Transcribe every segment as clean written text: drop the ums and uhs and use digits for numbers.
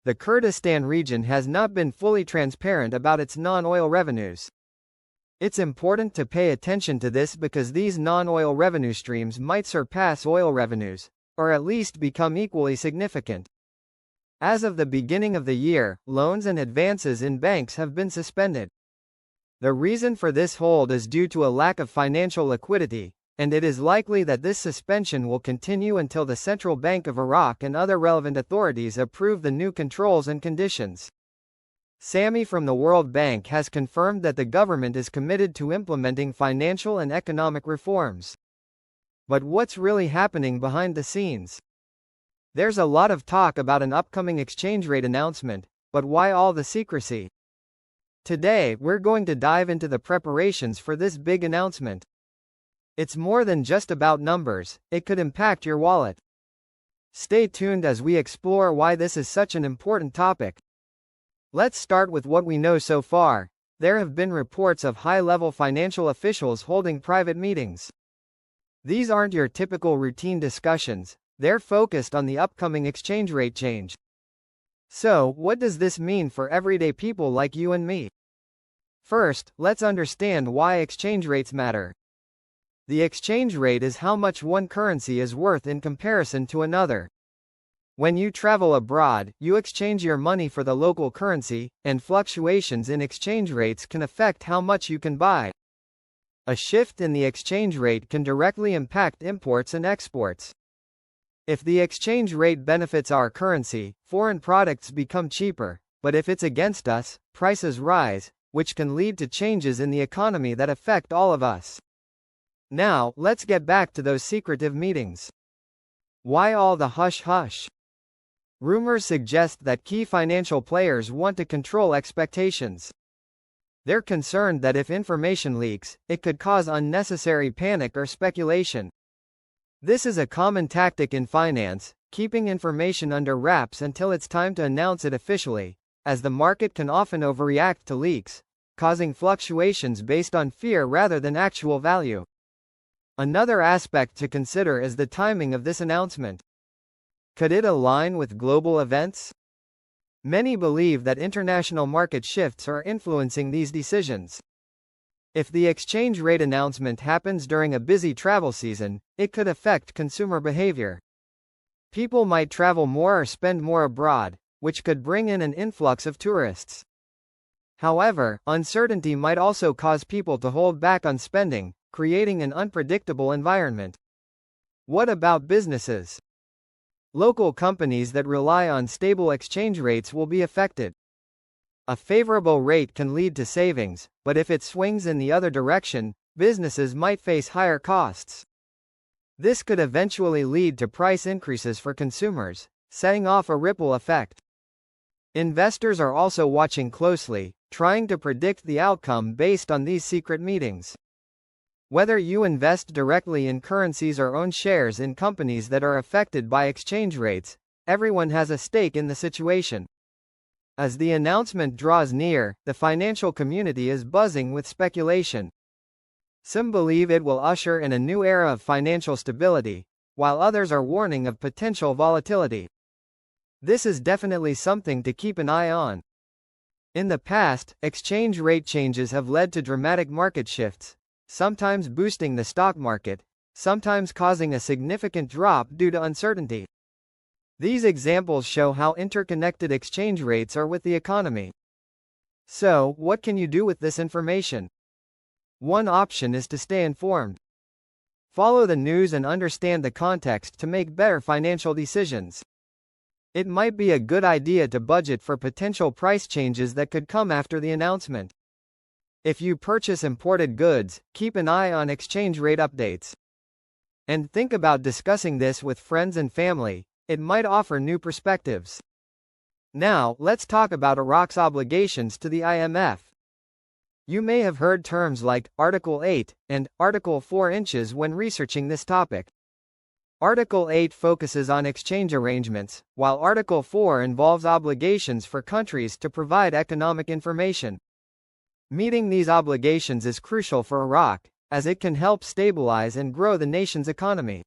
the Kurdistan region has not been fully transparent about its non-oil revenues. It's important to pay attention to this because these non-oil revenue streams might surpass oil revenues, or at least become equally significant. As of the beginning of the year, loans and advances in banks have been suspended. The reason for this hold is due to a lack of financial liquidity, and it is likely that this suspension will continue until the Central Bank of Iraq and other relevant authorities approve the new controls and conditions. Sami from the World Bank has confirmed that the government is committed to implementing financial and economic reforms. But what's really happening behind the scenes? There's a lot of talk about an upcoming exchange rate announcement, but why all the secrecy? Today, we're going to dive into the preparations for this big announcement. It's more than just about numbers, it could impact your wallet. Stay tuned as we explore why this is such an important topic. Let's start with what we know so far. There have been reports of high-level financial officials holding private meetings. These aren't your typical routine discussions, they're focused on the upcoming exchange rate change. So, what does this mean for everyday people like you and me? First, let's understand why exchange rates matter. The exchange rate is how much one currency is worth in comparison to another. When you travel abroad, you exchange your money for the local currency, and fluctuations in exchange rates can affect how much you can buy. A shift in the exchange rate can directly impact imports and exports. If the exchange rate benefits our currency, foreign products become cheaper, but if it's against us, prices rise, which can lead to changes in the economy that affect all of us. Now, let's get back to those secretive meetings. Why all the hush-hush? Rumors suggest that key financial players want to control expectations. They're concerned that if information leaks, it could cause unnecessary panic or speculation. This is a common tactic in finance, keeping information under wraps until it's time to announce it officially, as the market can often overreact to leaks, causing fluctuations based on fear rather than actual value. Another aspect to consider is the timing of this announcement. Could it align with global events? Many believe that international market shifts are influencing these decisions. If the exchange rate announcement happens during a busy travel season, it could affect consumer behavior. People might travel more or spend more abroad, which could bring in an influx of tourists. However, uncertainty might also cause people to hold back on spending, creating an unpredictable environment. What about businesses? Local companies that rely on stable exchange rates will be affected. A favorable rate can lead to savings, but if it swings in the other direction, businesses might face higher costs. This could eventually lead to price increases for consumers, setting off a ripple effect. Investors are also watching closely, trying to predict the outcome based on these secret meetings. Whether you invest directly in currencies or own shares in companies that are affected by exchange rates, everyone has a stake in the situation. As the announcement draws near, the financial community is buzzing with speculation. Some believe it will usher in a new era of financial stability, while others are warning of potential volatility. This is definitely something to keep an eye on. In the past, exchange rate changes have led to dramatic market shifts, sometimes boosting the stock market, sometimes causing a significant drop due to uncertainty. These examples show how interconnected exchange rates are with the economy. So, what can you do with this information? One option is to stay informed. Follow the news and understand the context to make better financial decisions. It might be a good idea to budget for potential price changes that could come after the announcement. If you purchase imported goods, keep an eye on exchange rate updates. And think about discussing this with friends and family, it might offer new perspectives. Now, let's talk about Iraq's obligations to the IMF. You may have heard terms like Article 8 and Article 4 inches when researching this topic. Article 8 focuses on exchange arrangements, while Article 4 involves obligations for countries to provide economic information. Meeting these obligations is crucial for Iraq, as it can help stabilize and grow the nation's economy.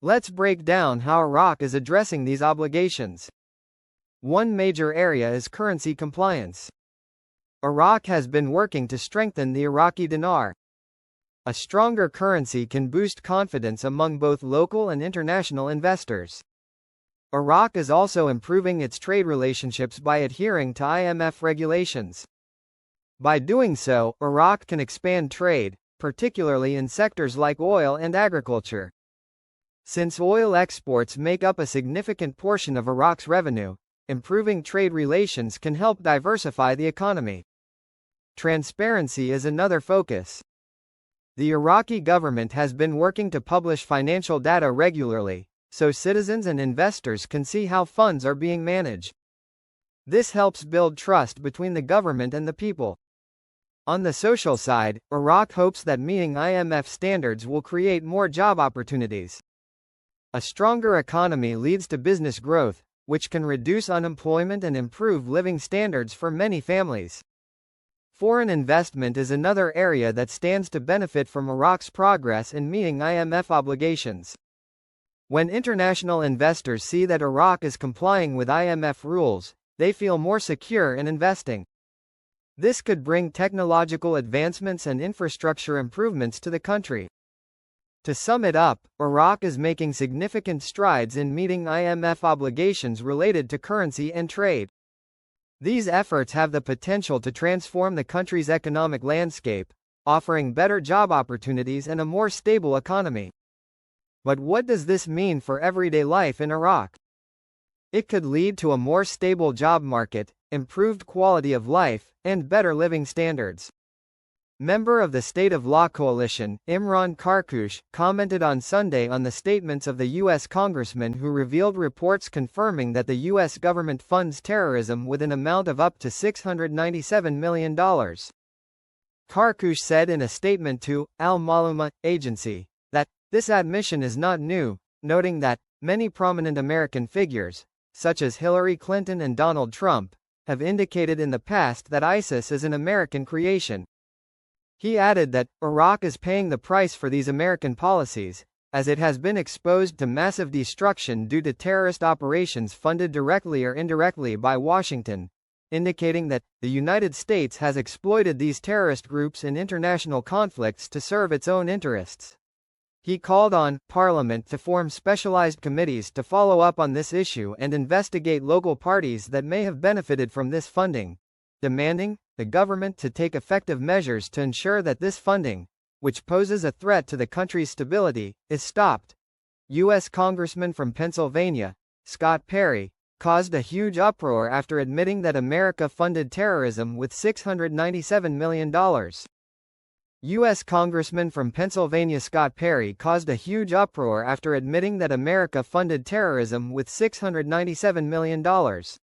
Let's break down how Iraq is addressing these obligations. One major area is currency compliance. Iraq has been working to strengthen the Iraqi dinar. A stronger currency can boost confidence among both local and international investors. Iraq is also improving its trade relationships by adhering to IMF regulations. By doing so, Iraq can expand trade, particularly in sectors like oil and agriculture. Since oil exports make up a significant portion of Iraq's revenue, improving trade relations can help diversify the economy. Transparency is another focus. The Iraqi government has been working to publish financial data regularly, so citizens and investors can see how funds are being managed. This helps build trust between the government and the people. On the social side, Iraq hopes that meeting IMF standards will create more job opportunities. A stronger economy leads to business growth, which can reduce unemployment and improve living standards for many families. Foreign investment is another area that stands to benefit from Iraq's progress in meeting IMF obligations. When international investors see that Iraq is complying with IMF rules, they feel more secure in investing. This could bring technological advancements and infrastructure improvements to the country. To sum it up, Iraq is making significant strides in meeting IMF obligations related to currency and trade. These efforts have the potential to transform the country's economic landscape, offering better job opportunities and a more stable economy. But what does this mean for everyday life in Iraq? It could lead to a more stable job market, improved quality of life, and better living standards. Member of the State of Law Coalition, Imran Karkush, commented on Sunday on the statements of the U.S. congressman who revealed reports confirming that the U.S. government funds terrorism with an amount of up to $697 million. Karkush said in a statement to Al-Maluma agency that this admission is not new, noting that many prominent American figures, such as Hillary Clinton and Donald Trump, have indicated in the past that ISIS is an American creation. He added that Iraq is paying the price for these American policies, as it has been exposed to massive destruction due to terrorist operations funded directly or indirectly by Washington, indicating that the United States has exploited these terrorist groups in international conflicts to serve its own interests. He called on Parliament to form specialized committees to follow up on this issue and investigate local parties that may have benefited from this funding, demanding the government to take effective measures to ensure that this funding, which poses a threat to the country's stability, is stopped. U.S. Congressman from Pennsylvania, Scott Perry, caused a huge uproar after admitting that America funded terrorism with $697 million. U.S. Congressman from Pennsylvania Scott Perry caused a huge uproar after admitting that America funded terrorism with $697 million.